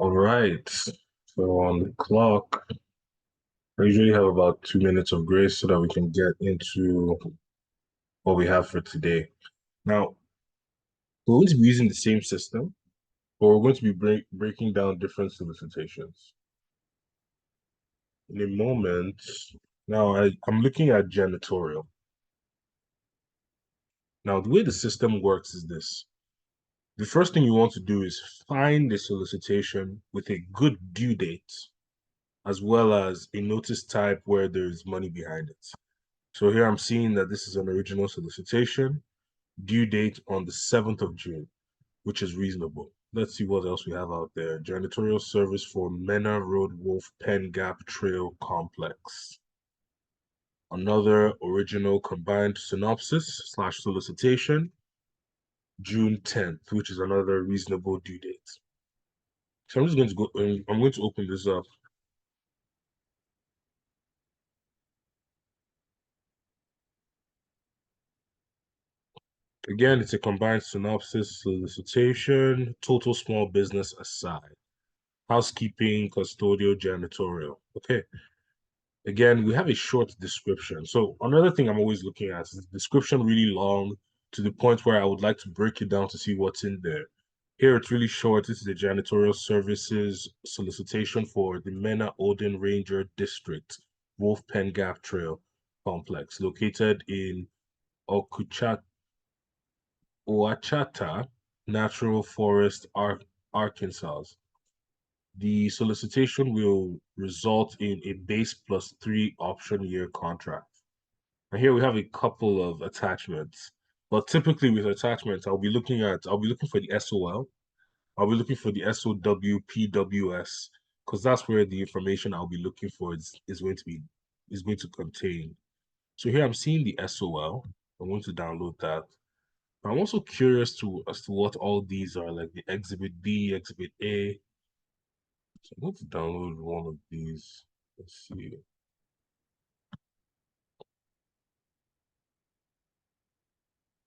All right. So on the clock, I usually have about 2 minutes of grace so that we can get into what we have for today. Now, we're going to be using the same system, but we're going to be breaking down different solicitations. In a moment, now I'm looking at janitorial. Now, the way the system works is this. The first thing you want to do is find a solicitation with a good due date, as well as a notice type where there's money behind it. So here I'm seeing that this is an original solicitation, due date on the 7th of June, which is reasonable. Let's see what else we have out there. Janitorial service for Mena Road Wolf Pen Gap Trail Complex. Another original combined synopsis / solicitation, June 10th, which is another reasonable due date. So I'm just going to go, I'm going to open this up. Again, it's a combined synopsis, solicitation, total small business aside, housekeeping, custodial, janitorial. Okay. Again, we have a short description. So another thing I'm always looking at is the description really long to the point where I would like to break it down to see what's in there. Here it's really short. This is the janitorial services solicitation for the Mena Odin Ranger District, Wolf Pen Gap Trail Complex, located in Ouachita Natural Forest, Arkansas. The solicitation will result in a base plus 3 option year contract. And here we have a couple of attachments. But typically with attachments, I'll be looking for the SOL. I'll be looking for the SOW PWS, because that's where the information I'll be looking for is going to contain. So here I'm seeing the SOL. I'm going to download that. I'm also curious as to what all these are, like the Exhibit B, Exhibit A. So I'm going to download one of these. Let's see.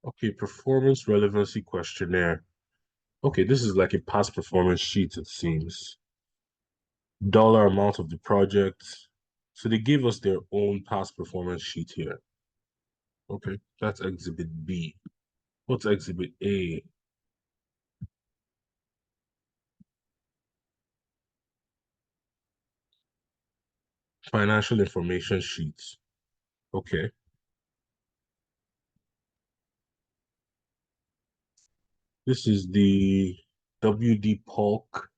Okay, performance relevancy questionnaire. Okay, this is like a past performance sheet, it seems. Dollar amount of the project. So they gave us their own past performance sheet here. Okay, that's Exhibit B. What's Exhibit A? Financial information sheets. Okay. This is the WD Polk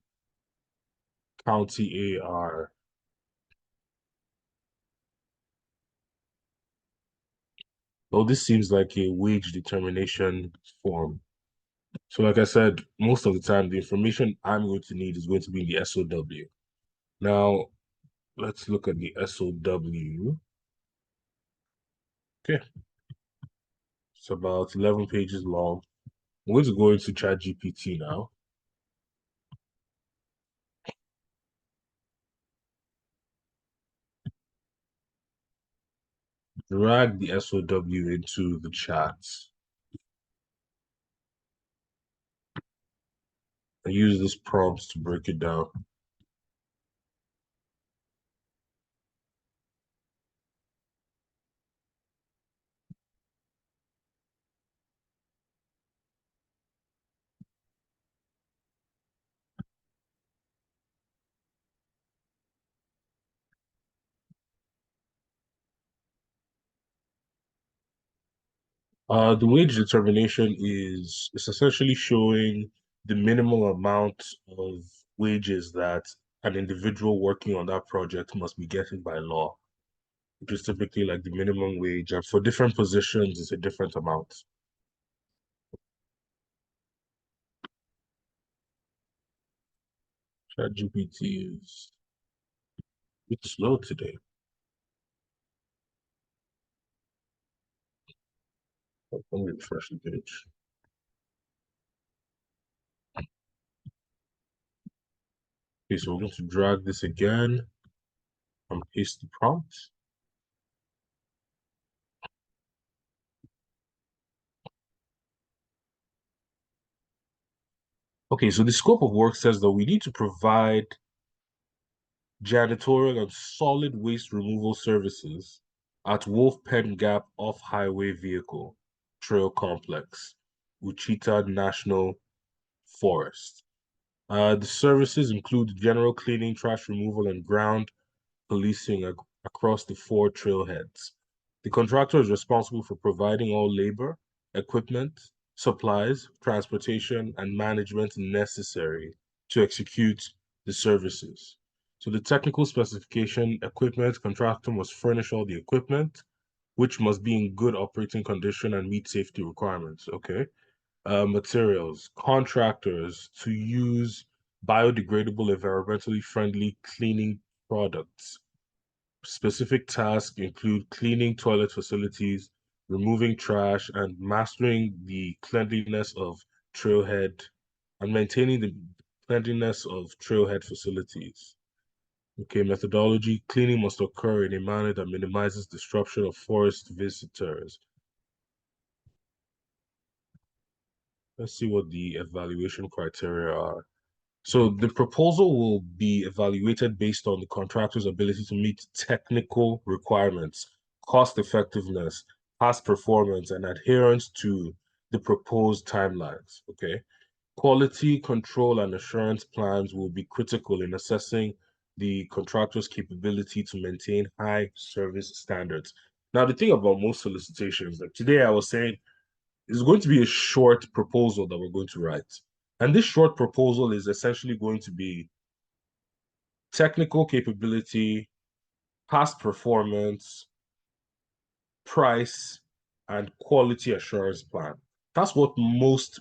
County AR. Oh, this seems like a wage determination form. So like I said, most of the time, the information I'm going to need is going to be in the SOW. Now, let's look at the SOW. Okay, it's about 11 pages long. I'm going to go into ChatGPT now. Drag the SOW into the chat. I use this prompt to break it down. The wage determination is essentially showing the minimal amount of wages that an individual working on that project must be getting by law, which is typically like the minimum wage. And for different positions, it's a different amount. ChatGPT is a bit slow today. Let me refresh the page. Okay, so we're going to drag this again and paste the prompt. Okay, so the scope of work says that we need to provide janitorial and solid waste removal services at Wolf Pen Gap Off-Highway Vehicle Trail Complex, Wichita National Forest. The services include general cleaning, trash removal, and ground policing across the four trailheads. The contractor is responsible for providing all labor, equipment, supplies, transportation, and management necessary to execute the services. So the technical specification, equipment, contractor must furnish all the equipment, which must be in good operating condition and meet safety requirements. Okay. Materials, contractors to use biodegradable, environmentally friendly cleaning products. Specific tasks include cleaning toilet facilities, removing trash, and mastering the cleanliness of trailhead and maintaining the cleanliness of trailhead facilities. Okay, methodology. Cleaning must occur in a manner that minimizes disruption of forest visitors. Let's see what the evaluation criteria are. So the proposal will be evaluated based on the contractor's ability to meet technical requirements, cost effectiveness, past performance, and adherence to the proposed timelines. Okay. Quality control and assurance plans will be critical in assessing the contractor's capability to maintain high service standards. Now, the thing about most solicitations, like today I was saying, it's going to be a short proposal that we're going to write. And this short proposal is essentially going to be technical capability, past performance, price, and quality assurance plan. That's what most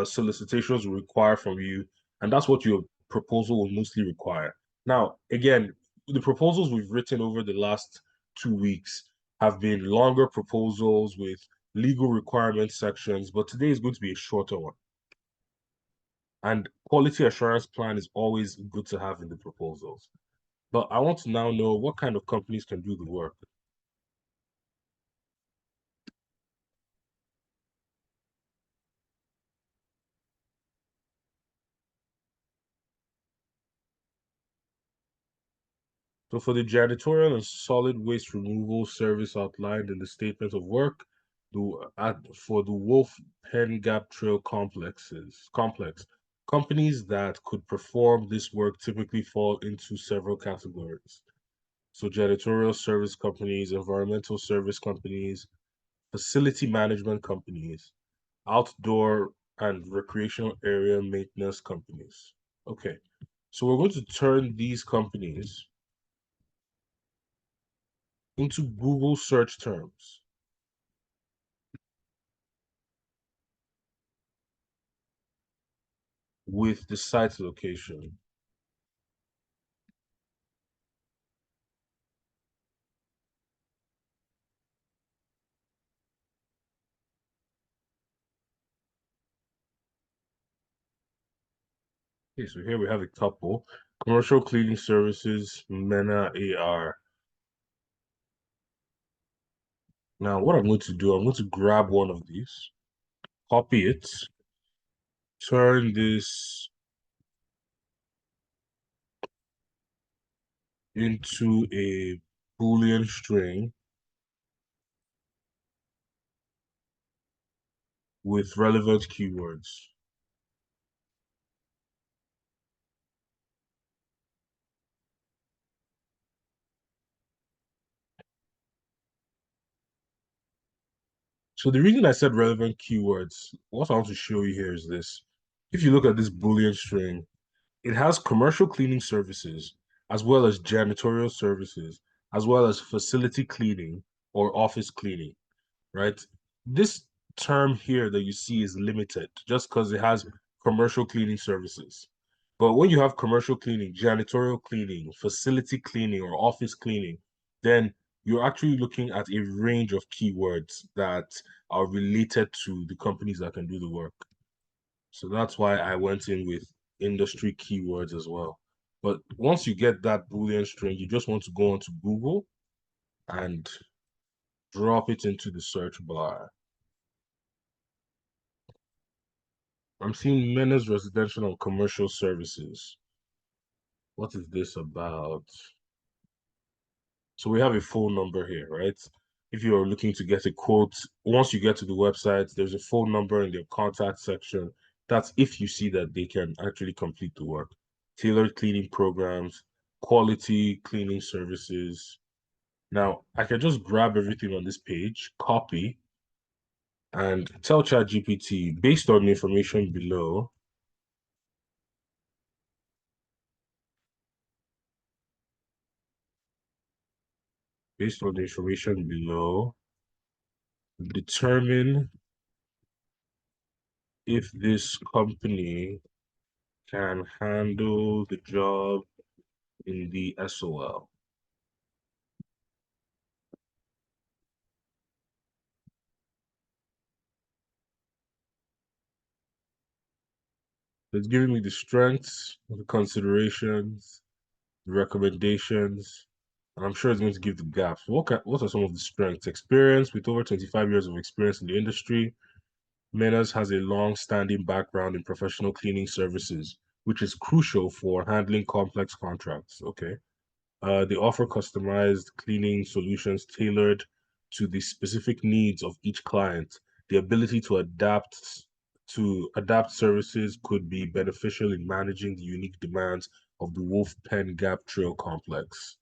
solicitations will require from you, and that's what your proposal will mostly require. Now, again, the proposals we've written over the last 2 weeks have been longer proposals with legal requirement sections, but today is going to be a shorter one. And quality assurance plan is always good to have in the proposals. But I want to now know what kind of companies can do the work. So for the janitorial and solid waste removal service outlined in the statement of work, for the Wolf Pen Gap Trail complex, companies that could perform this work typically fall into several categories. So janitorial service companies, environmental service companies, facility management companies, outdoor and recreational area maintenance companies. Okay, so we're going to turn these companies into Google search terms with the site location. Okay, so here we have a couple. Commercial cleaning services, MENA AR. Now, what I'm going to do, I'm going to grab one of these, copy it, turn this into a Boolean string with relevant keywords. So the reason I said relevant keywords, what I want to show you here is this. If you look at this Boolean string, it has commercial cleaning services, as well as janitorial services, as well as facility cleaning or office cleaning, right? This term here that you see is limited just because it has commercial cleaning services. But when you have commercial cleaning, janitorial cleaning, facility cleaning, or office cleaning, then you're actually looking at a range of keywords that are related to the companies that can do the work. So that's why I went in with industry keywords as well. But once you get that Boolean string, you just want to go onto Google and drop it into the search bar. I'm seeing Menace residential and commercial services. What is this about? So we have a phone number here, right? If you're looking to get a quote, once you get to the website, there's a phone number in the contact section. That's if you see that they can actually complete the work. Tailored cleaning programs, quality cleaning services. Now, I can just grab everything on this page, copy, and tell ChatGPT, based on the information below, determine if this company can handle the job in the SOL. It's giving me the strengths, the considerations, the recommendations, and I'm sure it's going to give the gaps. What are some of the strengths? Experience with over 25 years of experience in the industry. Menas has a long-standing background in professional cleaning services, which is crucial for handling complex contracts. Okay. They offer customized cleaning solutions tailored to the specific needs of each client. The ability to adapt services could be beneficial in managing the unique demands of the Wolf Pen Gap Trail complex.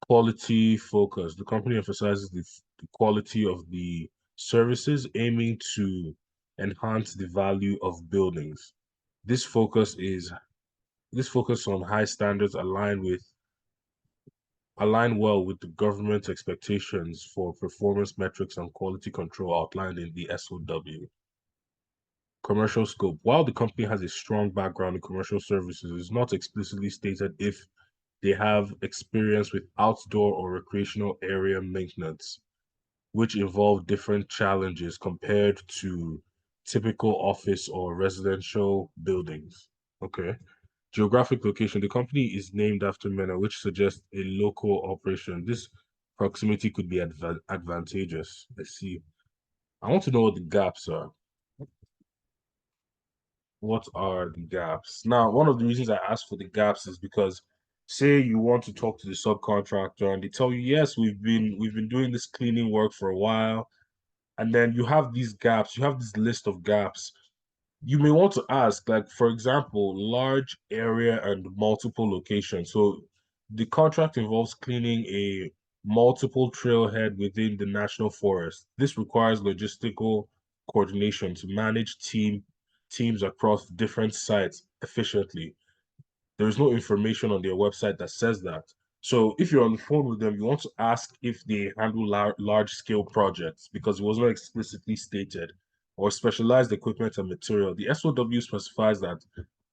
Quality focus. The company emphasizes the quality of the services, aiming to enhance the value of buildings. This focus is this focus on high standards align well with the government's expectations for performance metrics and quality control outlined in the SOW. Commercial scope. While the company has a strong background in commercial services, it's not explicitly stated if they have experience with outdoor or recreational area maintenance, which involve different challenges compared to typical office or residential buildings. Okay. Geographic location. The company is named after Mena, which suggests a local operation. This proximity could be advantageous. Let's see. I want to know what the gaps are. What are the gaps? Now, one of the reasons I asked for the gaps is because say you want to talk to the subcontractor and they tell you, yes, we've been doing this cleaning work for a while, and then you have these gaps, you have this list of gaps. You may want to ask, like, for example, large area and multiple locations. So the contract involves cleaning a multiple trailhead within the national forest. This requires logistical coordination to manage teams across different sites efficiently. There is no information on their website that says that. So if you're on the phone with them, you want to ask if they handle large scale projects because it was not explicitly stated, or specialized equipment and material. The SOW specifies that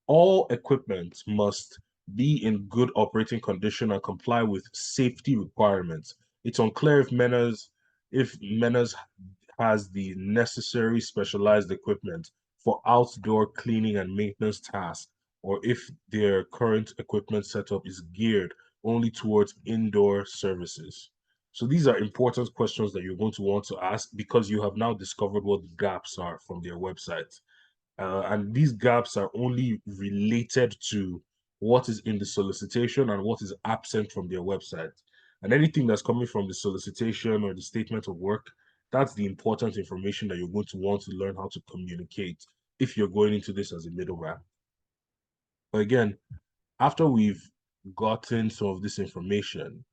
all equipment must be in good operating condition and comply with safety requirements. It's unclear if Menas has the necessary specialized equipment for outdoor cleaning and maintenance tasks, or if their current equipment setup is geared only towards indoor services. So these are important questions that you're going to want to ask because you have now discovered what the gaps are from their website. And these gaps are only related to what is in the solicitation and what is absent from their website. And anything that's coming from the solicitation or the statement of work, that's the important information that you're going to want to learn how to communicate if you're going into this as a middleman. But again, after we've gotten some of this information,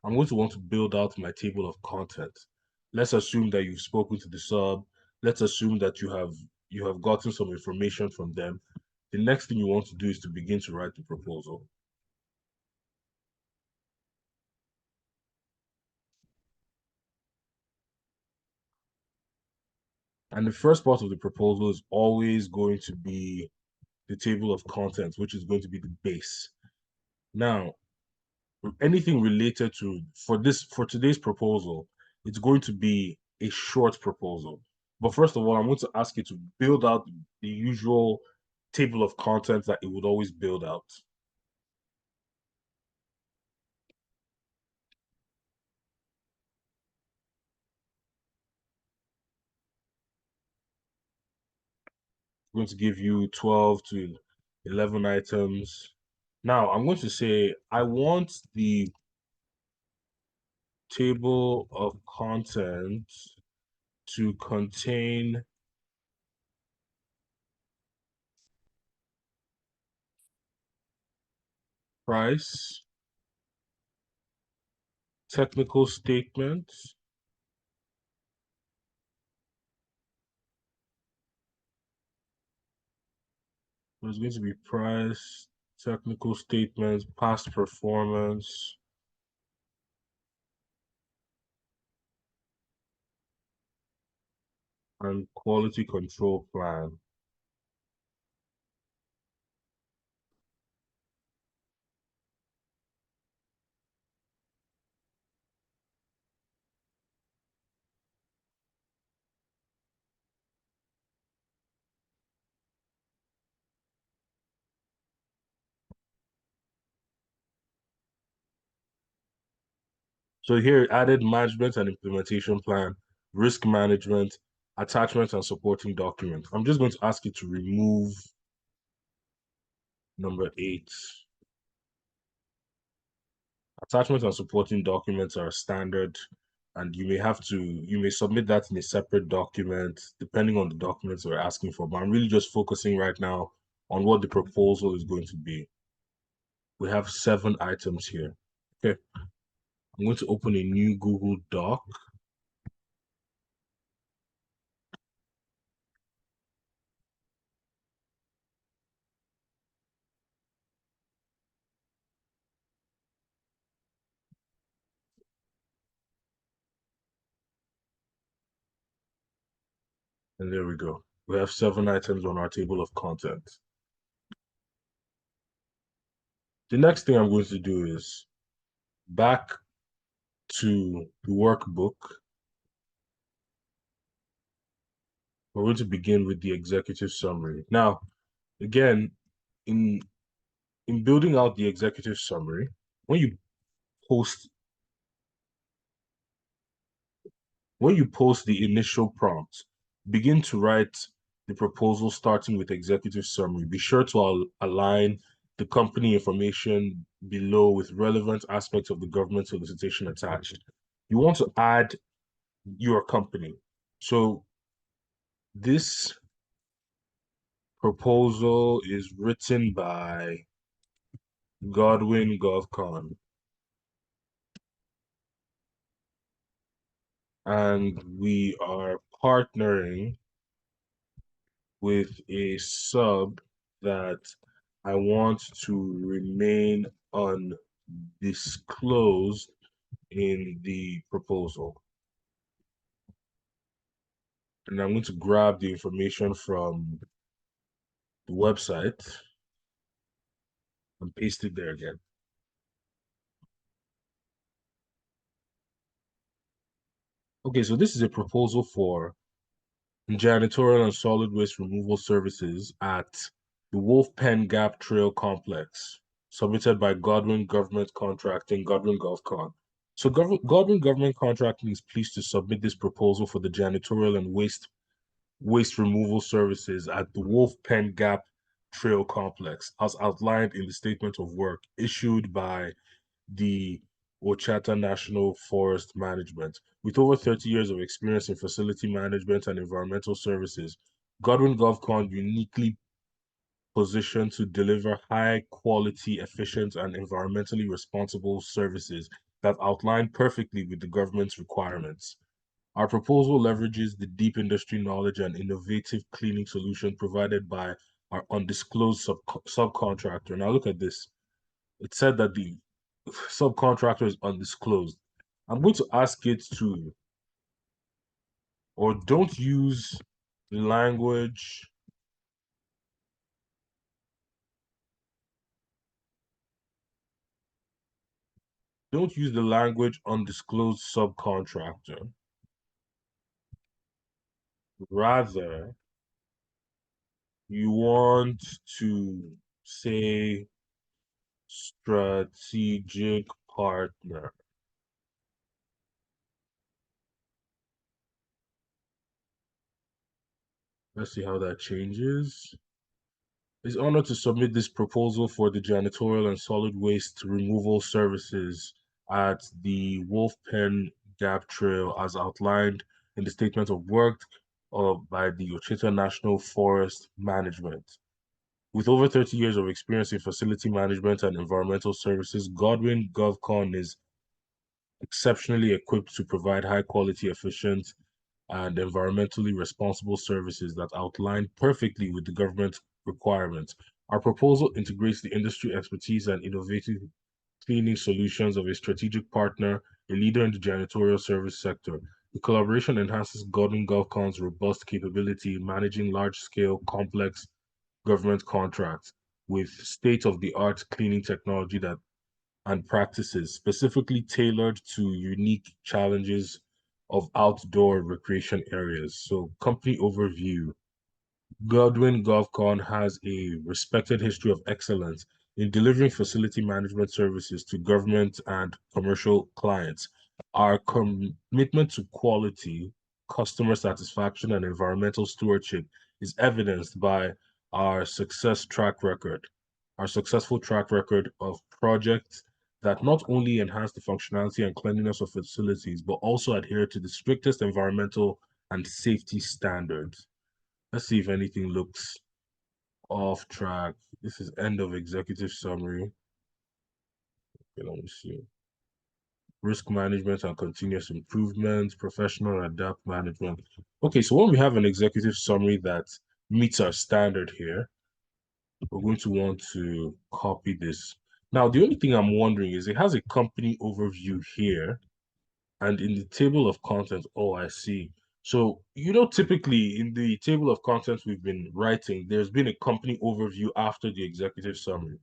I'm going to want to build out my table of content. Let's assume that you've spoken to the sub. Let's assume that you have gotten some information from them. The next thing you want to do is to begin to write the proposal. And the first part of the proposal is always going to be the table of contents, which is going to be the base. Now, anything related to for today's proposal, it's going to be a short proposal. But first of all, I'm going to ask you to build out the usual table of contents that it would always build out. I'm going to give you 12 to 11 items. Now, I'm going to say I want the table of contents to contain price, technical statements, there's going to be price, technical statements, past performance, and quality control plan. So here, added management and implementation plan, risk management, attachments and supporting documents. I'm just going to ask you to remove number 8. Attachments and supporting documents are standard, and you may submit that in a separate document, depending on the documents we're asking for. But I'm really just focusing right now on what the proposal is going to be. We have 7 items here. Okay, I'm going to open a new Google Doc. And there we go. We have 7 items on our table of contents. The next thing I'm going to do is back to the workbook. We're going to begin with the executive summary. Now, again, in building out the executive summary, when you post the initial prompt, begin to write the proposal starting with executive summary. Be sure to align the company information below with relevant aspects of the government solicitation attached. You want to add your company. So this proposal is written by Godwin gov-con, and we are partnering with a sub that I want to remain undisclosed in the proposal. And I'm going to grab the information from the website and paste it there again. Okay, so this is a proposal for janitorial and solid waste removal services at the Wolf Pen Gap Trail Complex, submitted by Godwin Government Contracting, Godwin GovCon. So Godwin Government Contracting is pleased to submit this proposal for the janitorial and waste removal services at the Wolf Pen Gap Trail Complex, as outlined in the statement of work issued by the Ochata National Forest Management. With over 30 years of experience in facility management and environmental services, Godwin GovCon uniquely positioned to deliver high quality, efficient, and environmentally responsible services that outline perfectly with the government's requirements. Our proposal leverages the deep industry knowledge and innovative cleaning solution provided by our undisclosed subcontractor. Now look at this. It said that the subcontractor is undisclosed. I'm going to ask it to, or don't use language, don't use the language undisclosed subcontractor. Rather, you want to say strategic partner. Let's see how that changes. Is honored to submit this proposal for the janitorial and solid waste removal services at the Wolf Pen Gap Trail as outlined in the statement of work by the Ochita National Forest Management. With over 30 years of experience in facility management and environmental services, Godwin gov-con is exceptionally equipped to provide high-quality, efficient, and environmentally responsible services that outline perfectly with the government requirements. Our proposal integrates the industry expertise and innovative cleaning solutions of a strategic partner, a leader in the janitorial service sector. The collaboration enhances Godwin GovCon's robust capability in managing large-scale, complex government contracts with state-of-the-art cleaning technology that and practices specifically tailored to unique challenges of outdoor recreation areas. So, company overview. Godwin GovCon has a respected history of excellence in delivering facility management services to government and commercial clients. Our commitment to quality, customer satisfaction, and environmental stewardship is evidenced by our success track record, our successful track record of projects that not only enhance the functionality and cleanliness of facilities, but also adhere to the strictest environmental and safety standards. Let's see if anything looks off track. This is end of executive summary. Okay, let me see. Risk management and continuous improvement, professional and adapt management. Okay, so when we have an executive summary that meets our standard here, we're going to want to copy this. Now, the only thing I'm wondering is it has a company overview here, and in the table of contents, oh, I see. So, typically in the table of contents we've been writing, there's been a company overview after the executive summary.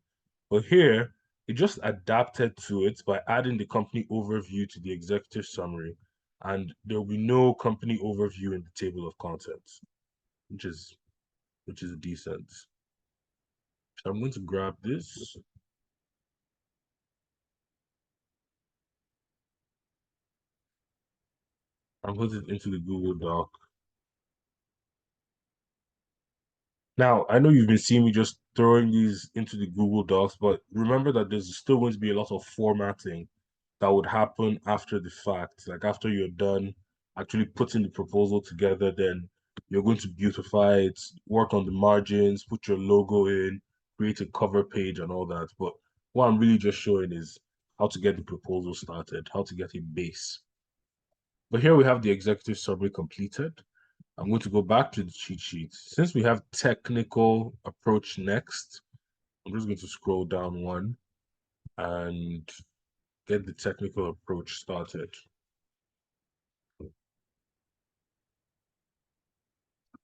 But here, it just adapted to it by adding the company overview to the executive summary. And there will be no company overview in the table of contents, which is decent. So I'm going to grab this and put it into the Google Doc. Now, I know you've been seeing me just throwing these into the Google Docs, but remember that there's still going to be a lot of formatting that would happen after the fact. Like after you're done actually putting the proposal together, then you're going to beautify it, work on the margins, put your logo in, create a cover page and all that. But what I'm really just showing is how to get the proposal started, how to get a base. But here we have the executive summary completed. I'm going to go back to the cheat sheet. Since we have technical approach next, I'm just going to scroll down one and get the technical approach started.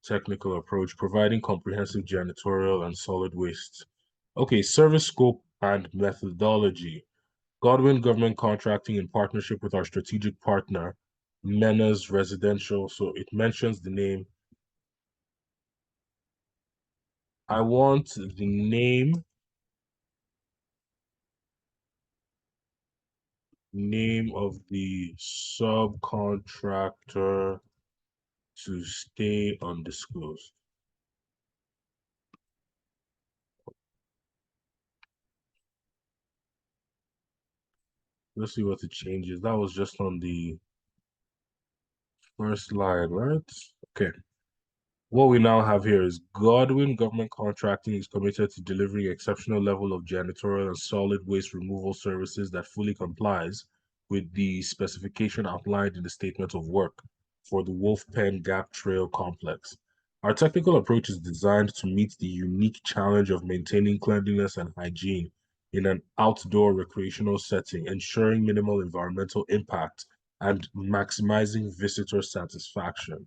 Technical approach, providing comprehensive janitorial and solid waste. Okay, service scope and methodology. Godwin Government Contracting in partnership with our strategic partner, Mena's Residential. So it mentions the name. I want the name of the subcontractor to stay undisclosed. Let's see what it changes. That was just on the first line, right? Okay. What we now have here is Godwin Government Contracting is committed to delivering exceptional level of janitorial and solid waste removal services that fully complies with the specification outlined in the statement of work for the Wolf Pen Gap Trail complex. Our technical approach is designed to meet the unique challenge of maintaining cleanliness and hygiene in an outdoor recreational setting, ensuring minimal environmental impact and maximizing visitor satisfaction.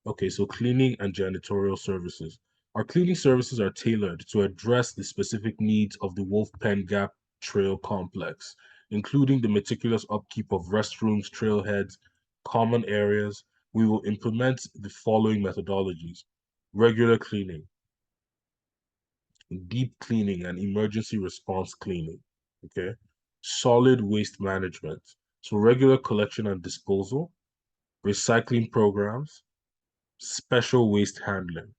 Okay, so cleaning and janitorial services. Our cleaning services are tailored to address the specific needs of the Wolf Pen Gap Trail complex, including the meticulous upkeep of restrooms, trailheads, common areas. We will implement the following methodologies: regular cleaning, deep cleaning, and emergency response cleaning. Okay, solid waste management. So regular collection and disposal, recycling programs, Special waste handling.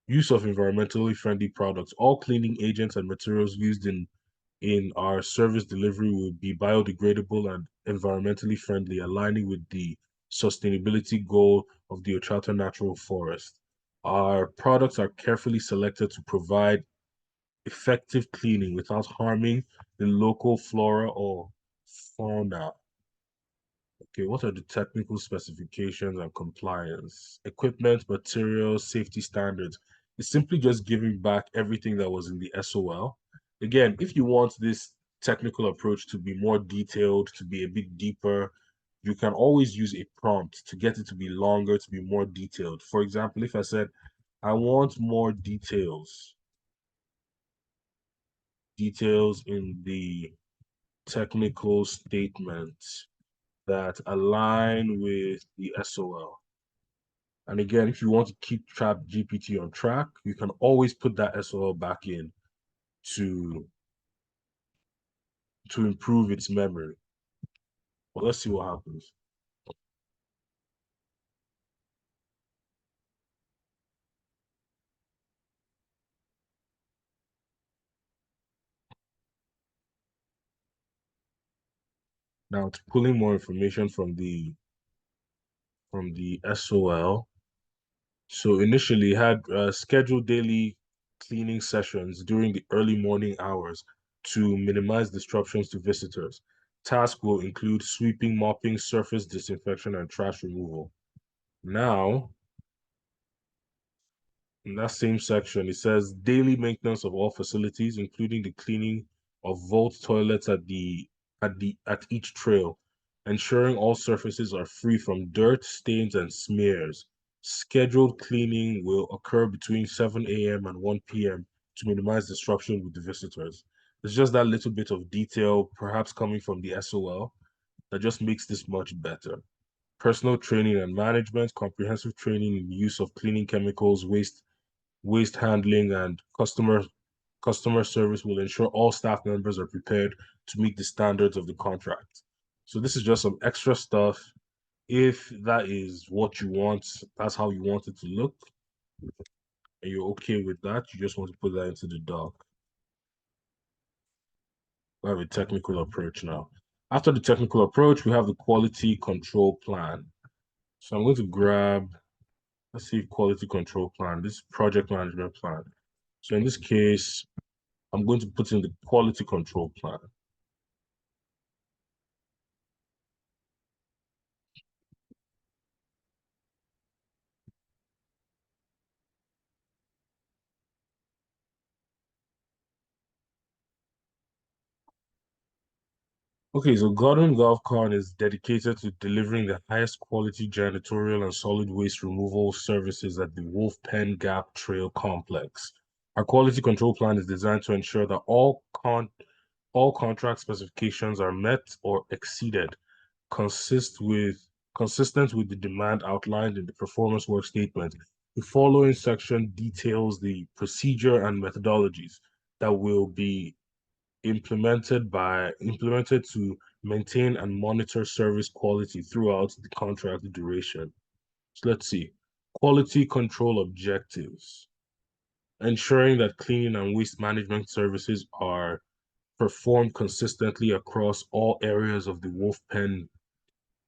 Use of environmentally friendly products. All cleaning agents and materials used in our service delivery will be biodegradable and environmentally friendly, aligning with the sustainability goal of the Ochata Natural Forest. Our products are carefully selected to provide effective cleaning without harming the local flora or fauna. Okay, what are the technical specifications and compliance? Equipment, materials, safety standards. It's simply just giving back everything that was in the SOL. Again, if you want this technical approach to be more detailed, to be a bit deeper, you can always use a prompt to get it to be longer, to be more detailed. For example, if I said, I want more details in the technical statement that align with the SOL. And again, if you want to keep ChatGPT on track, you can always put that SOL back in to improve its memory. Well, let's see what happens. Now it's pulling more information from the SOL. So initially had scheduled daily cleaning sessions during the early morning hours to minimize disruptions to visitors. Task will include sweeping, mopping, surface disinfection, and trash removal. Now, in that same section, it says daily maintenance of all facilities, including the cleaning of vault toilets at each trail, ensuring all surfaces are free from dirt, stains, and smears. Scheduled cleaning will occur between 7 a.m. and 1 p.m. to minimize disruption with the visitors. It's just that little bit of detail, perhaps coming from the SOL, that just makes this much better. Personal training and management, comprehensive training in the use of cleaning chemicals, waste handling, and customer service will ensure all staff members are prepared to meet the standards of the contract. So this is just some extra stuff. If that is what you want, that's how you want it to look, and you're okay with that, you just want to put that into the doc. We have a technical approach now. After the technical approach, we have the quality control plan. So I'm going to grab, let's see, quality control plan, this project management plan. So in this case, I'm going to put in the quality control plan. Okay, so gov-con is dedicated to delivering the highest quality janitorial and solid waste removal services at the Wolf Pen Gap Trail Complex. Our quality control plan is designed to ensure that all contract specifications are met or exceeded, consist with consistent with the demand outlined in the performance work statement. The following section details the procedure and methodologies that will be implemented to maintain and monitor service quality throughout the contract duration. So let's see. Quality control objectives. Ensuring that cleaning and waste management services are performed consistently across all areas of the Wolf Pen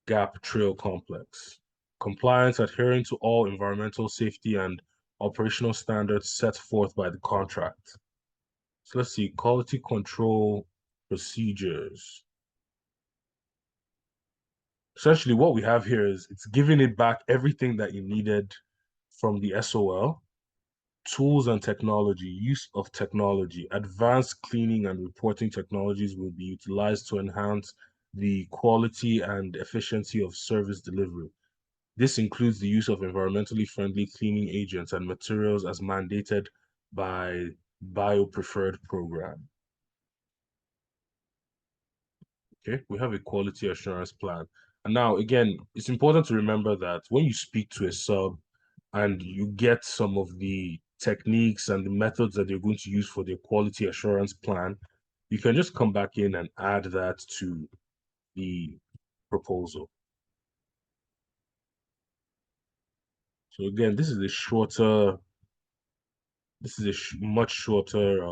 Gap Trail Complex. Compliance, adhering to all environmental safety and operational standards set forth by the contract. So let's see, quality control procedures. Essentially, what we have here is it's giving it back everything that you needed from the SOL, tools and technology, use of technology, advanced cleaning and reporting technologies will be utilized to enhance the quality and efficiency of service delivery. This includes the use of environmentally friendly cleaning agents and materials as mandated by bio-preferred program. Okay, we have a quality assurance plan. And now, again, it's important to remember that when you speak to a sub and you get some of the techniques and the methods that they're going to use for their quality assurance plan, you can just come back in and add that to the proposal. So again, this is a much shorter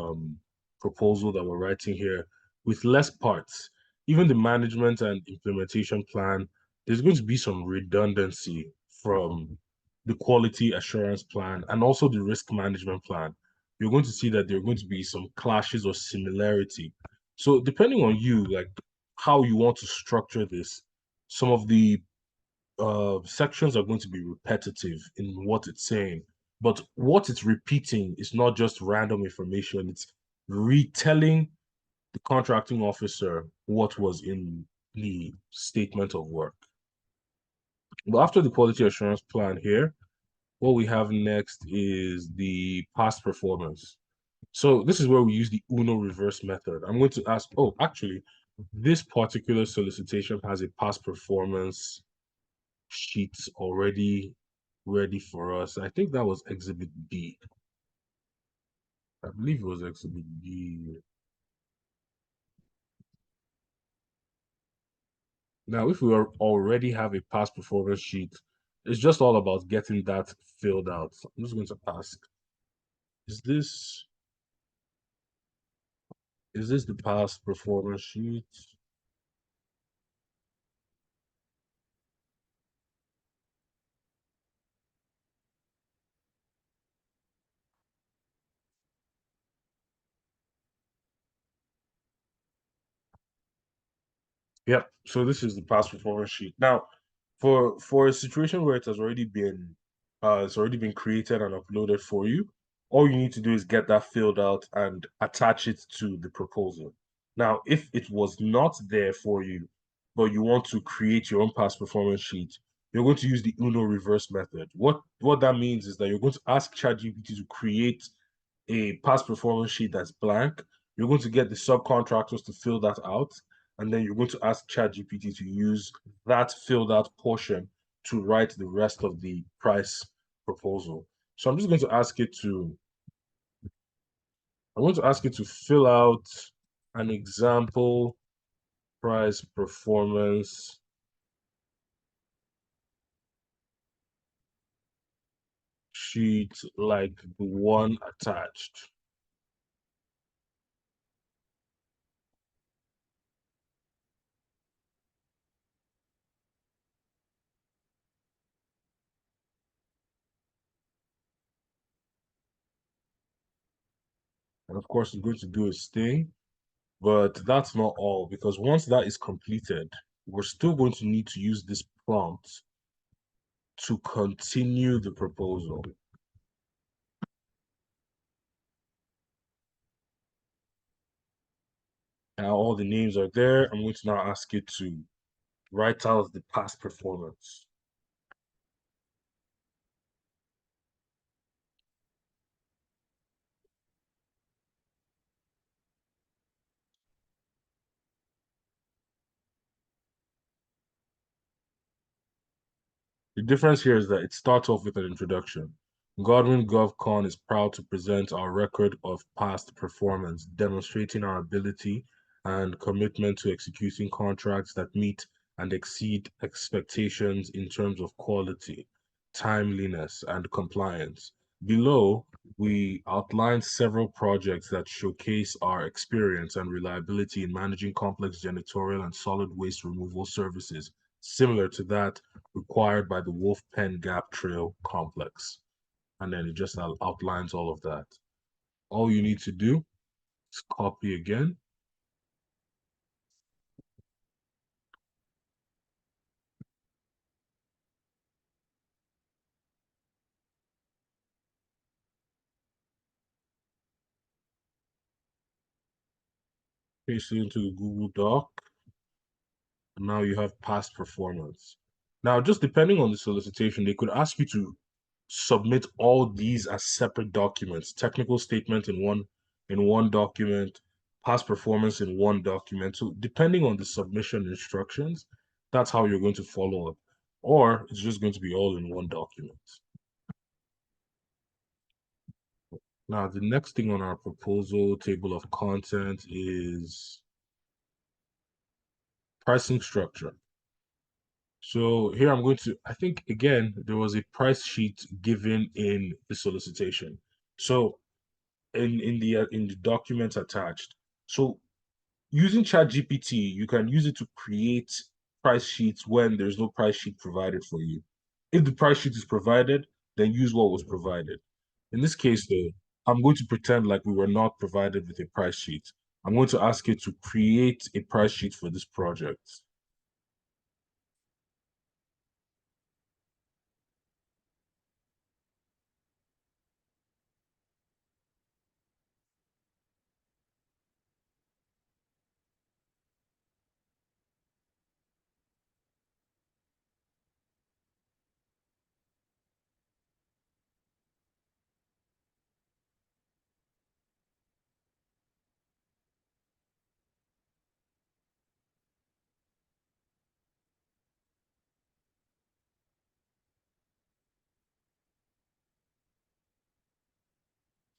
proposal that we're writing here with less parts. Even the management and implementation plan, there's going to be some redundancy from the quality assurance plan and also the risk management plan. You're going to see that there are going to be some clashes or similarity. So depending on you, like how you want to structure this, some of the sections are going to be repetitive in what it's saying, but what it's repeating is not just random information, it's retelling the contracting officer what was in the statement of work. But after the quality assurance plan here, what we have next is the past performance. So this is where we use the Uno reverse method. I'm going to ask, oh, actually, this particular solicitation has a past performance sheets already ready for us. I think that was Exhibit B. I believe it was Exhibit B. Now, if we already have a past performance sheet, it's just all about getting that filled out. So I'm just going to ask, is this is this the past performance sheet? Yep. So this is the past performance sheet. Now, for a situation where it's already been created and uploaded for you, all you need to do is get that filled out and attach it to the proposal. Now, if it was not there for you, but you want to create your own past performance sheet, you're going to use the Uno reverse method. What that means is that you're going to ask ChatGPT to create a past performance sheet that's blank. You're going to get the subcontractors to fill that out, and then you're going to ask ChatGPT to use that filled out portion to write the rest of the price proposal. So I'm going to ask it to fill out an example price performance sheet like the one attached. And of course, it's going to do its thing. But that's not all, because once that is completed, we're still going to need to use this prompt to continue the proposal. Now all the names are there. I'm going to now ask it to write out the past performance. The difference here is that it starts off with an introduction. Godwin gov-con is proud to present our record of past performance, demonstrating our ability and commitment to executing contracts that meet and exceed expectations in terms of quality, timeliness, and compliance. Below, we outline several projects that showcase our experience and reliability in managing complex janitorial and solid waste removal services, similar to that required by the Wolf Pen Gap Trail complex. And then it just outlines all of that. All you need to do is copy again, paste it into the Google Doc, and now you have past performance. Now, just depending on the solicitation, they could ask you to submit all these as separate documents, technical statement in one document, past performance in one document. So depending on the submission instructions, that's how you're going to follow up. Or it's just going to be all in one document. Now, the next thing on our proposal table of content is pricing structure. So here I'm going to, I think again, there was a price sheet given in the solicitation. So in the documents attached. So using ChatGPT, you can use it to create price sheets when there's no price sheet provided for you. If the price sheet is provided, then use what was provided. In this case, though, I'm going to pretend like we were not provided with a price sheet. I'm going to ask it to create a price sheet for this project.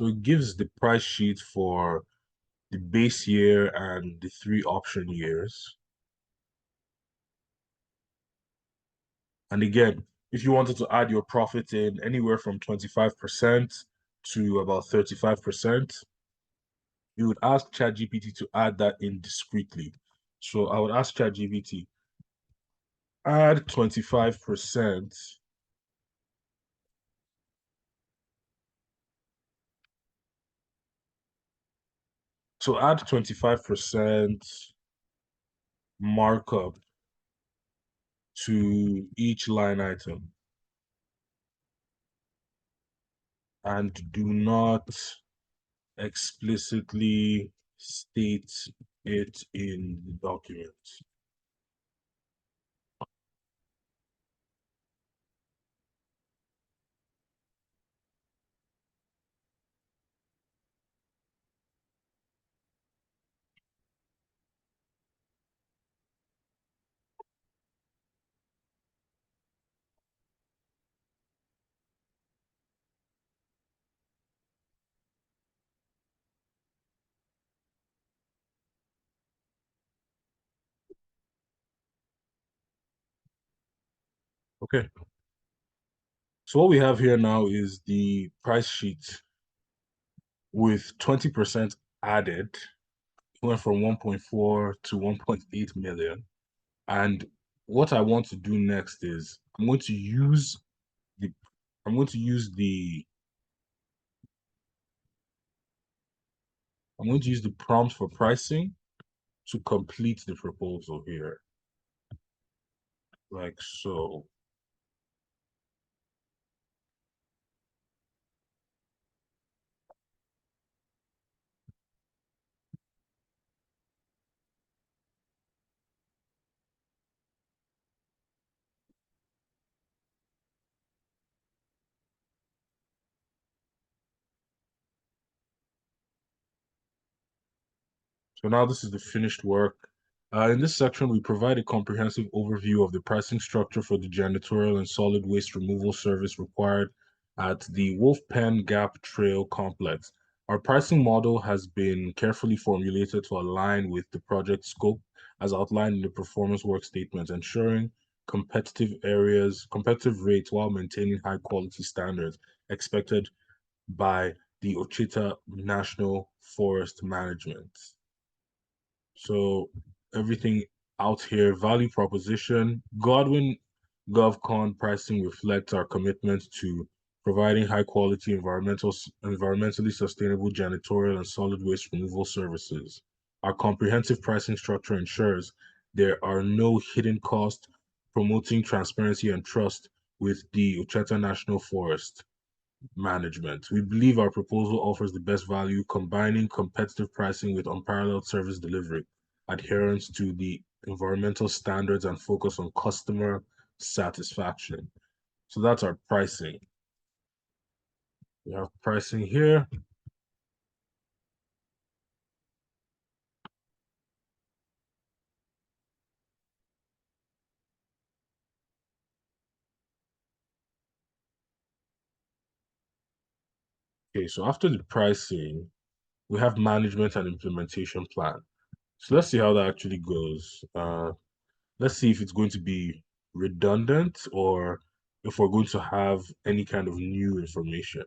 So it gives the price sheet for the base year and the three option years. And again, if you wanted to add your profit in anywhere from 25% to about 35%, you would ask ChatGPT to add that in discreetly. So I would ask ChatGPT, add 25%. So add 25% markup to each line item and do not explicitly state it in the document. Okay. So what we have here now is the price sheet with 20% added. It went from 1.4 to 1.8 million. And what I want to do next is the I'm going to use the I'm going to use the prompt for pricing to complete the proposal here, like so. So now this is the finished work. In this section, we provide a comprehensive overview of the pricing structure for the janitorial and solid waste removal service required at the Wolfpen Gap Trail complex. Our pricing model has been carefully formulated to align with the project scope as outlined in the performance work statement, ensuring competitive rates while maintaining high quality standards expected by the Ochita National Forest Management. So everything out here, value proposition, Godwin gov-con pricing reflects our commitment to providing high quality environmentally sustainable janitorial and solid waste removal services. Our comprehensive pricing structure ensures there are no hidden costs, promoting transparency and trust with the Ocheta National Forest Management. We believe our proposal offers the best value, combining competitive pricing with unparalleled service delivery, adherence to the environmental standards, and focus on customer satisfaction. So that's our pricing. We have pricing here. Okay, so after the pricing, we have management and implementation plan. So let's see how that actually goes. Let's see if it's going to be redundant or if we're going to have any kind of new information.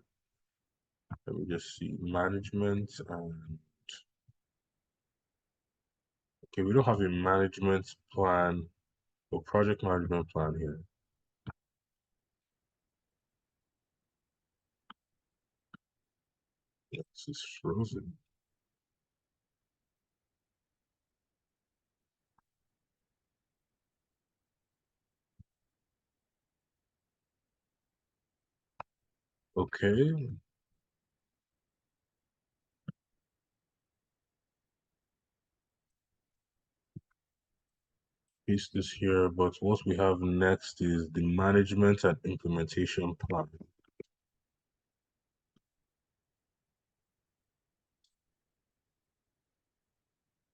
Let me just see. Management and okay, we don't have a management plan or project management plan here. This is frozen. Okay, paste this here, but what we have next is the management and implementation plan.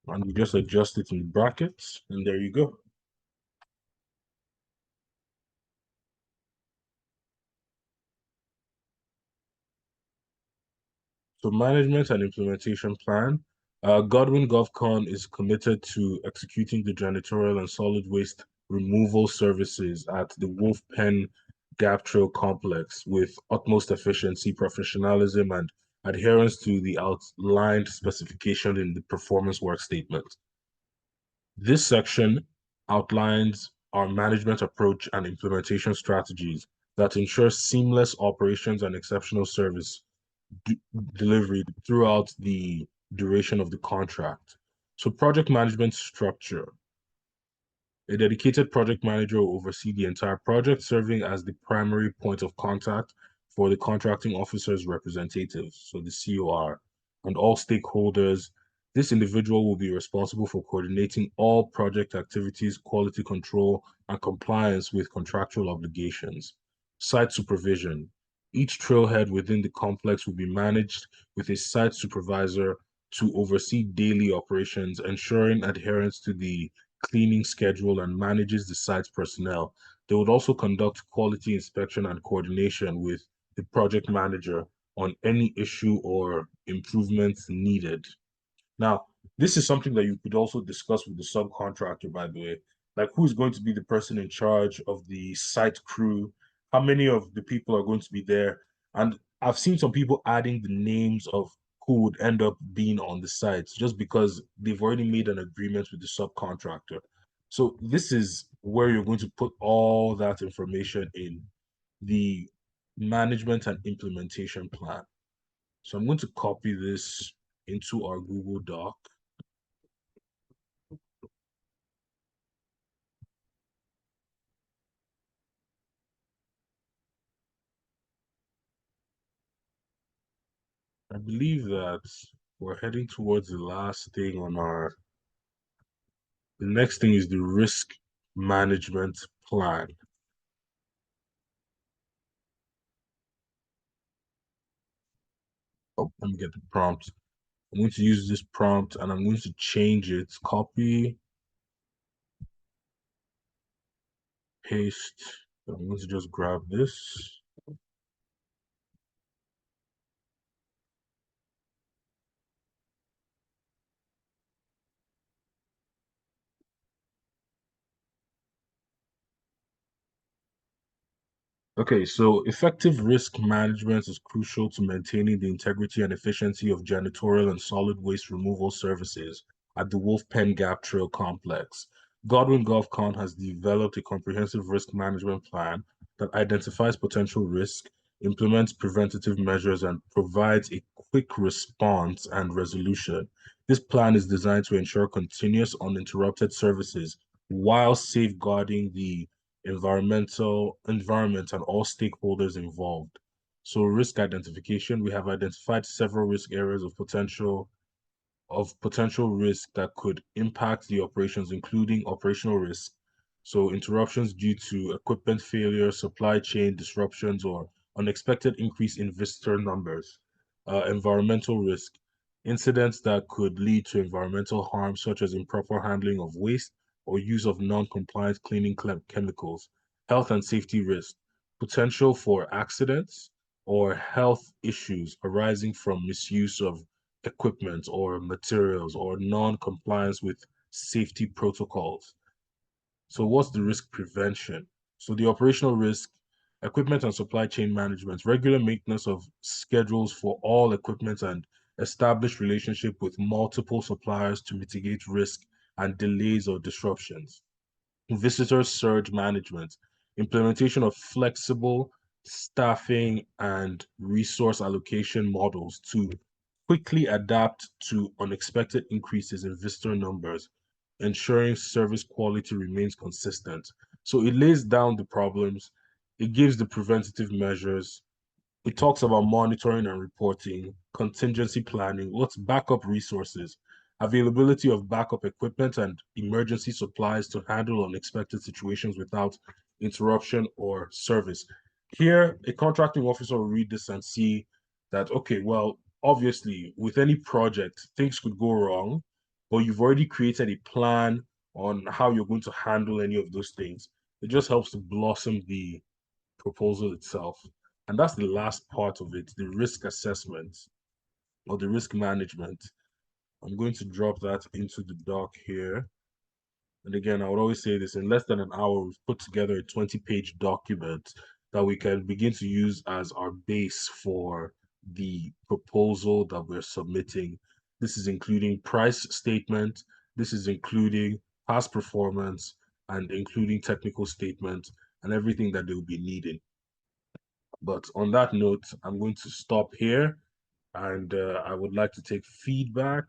And you just adjust it in brackets, and there you go. So management and implementation plan. Godwin GovCon is committed to executing the janitorial and solid waste removal services at the Wolf Pen Gap Trail complex with utmost efficiency, professionalism, and adherence to the outlined specification in the performance work statement. This section outlines our management approach and implementation strategies that ensure seamless operations and exceptional service delivery throughout the duration of the contract. So project management structure. A dedicated project manager will oversee the entire project, serving as the primary point of contact for the contracting officer's representatives, so the COR, and all stakeholders. This individual will be responsible for coordinating all project activities, quality control, and compliance with contractual obligations. Site supervision. Each trailhead within the complex will be managed with a site supervisor to oversee daily operations, ensuring adherence to the cleaning schedule and manages the site's personnel. They would also conduct quality inspection and coordination with the project manager on any issue or improvements needed. Now, this is something that you could also discuss with the subcontractor, by the way. Like, who's going to be the person in charge of the site crew? How many of the people are going to be there? And I've seen some people adding the names of who would end up being on the sites just because they've already made an agreement with the subcontractor. So this is where you're going to put all that information in the management and implementation plan. So I'm going to copy this into our Google Doc. I believe that we're heading towards the last thing on our. The next thing is the risk management plan. Oh, let me get the prompt. I'm going to use this prompt and I'm going to change it. Copy, paste. I'm going to just grab this. Okay, so effective risk management is crucial to maintaining the integrity and efficiency of janitorial and solid waste removal services at the Wolf Pen Gap Trail complex. Godwin GovCon has developed a comprehensive risk management plan that identifies potential risk, implements preventative measures, and provides a quick response and resolution. This plan is designed to ensure continuous, uninterrupted services while safeguarding the environment and all stakeholders involved. So risk identification, we have identified several risk areas of potential risk that could impact the operations, including operational risk. So interruptions due to equipment failure, supply chain disruptions, or unexpected increase in visitor numbers. Environmental risk, incidents that could lead to environmental harm, such as improper handling of waste or use of non-compliant cleaning chemicals. Health and safety risk, potential for accidents or health issues arising from misuse of equipment or materials or non-compliance with safety protocols. So what's the risk prevention? So the operational risk, equipment and supply chain management, regular maintenance of schedules for all equipment and establish relationship with multiple suppliers to mitigate risk and delays or disruptions. Visitor surge management, implementation of flexible staffing and resource allocation models to quickly adapt to unexpected increases in visitor numbers, ensuring service quality remains consistent. So it lays down the problems, it gives the preventative measures, it talks about monitoring and reporting, contingency planning, what's backup resources, availability of backup equipment and emergency supplies to handle unexpected situations without interruption or service. Here, a contracting officer will read this and see that, okay, well, obviously, with any project, things could go wrong, but you've already created a plan on how you're going to handle any of those things. It just helps to blossom the proposal itself. And that's the last part of it, the risk assessment or the risk management. I'm going to drop that into the doc here. And again, I would always say this, in less than an hour, we've put together a 20-page document that we can begin to use as our base for the proposal that we're submitting. This is including price statement, this is including past performance, and including technical statement and everything that they'll be needing. But on that note, I'm going to stop here and I would like to take feedback.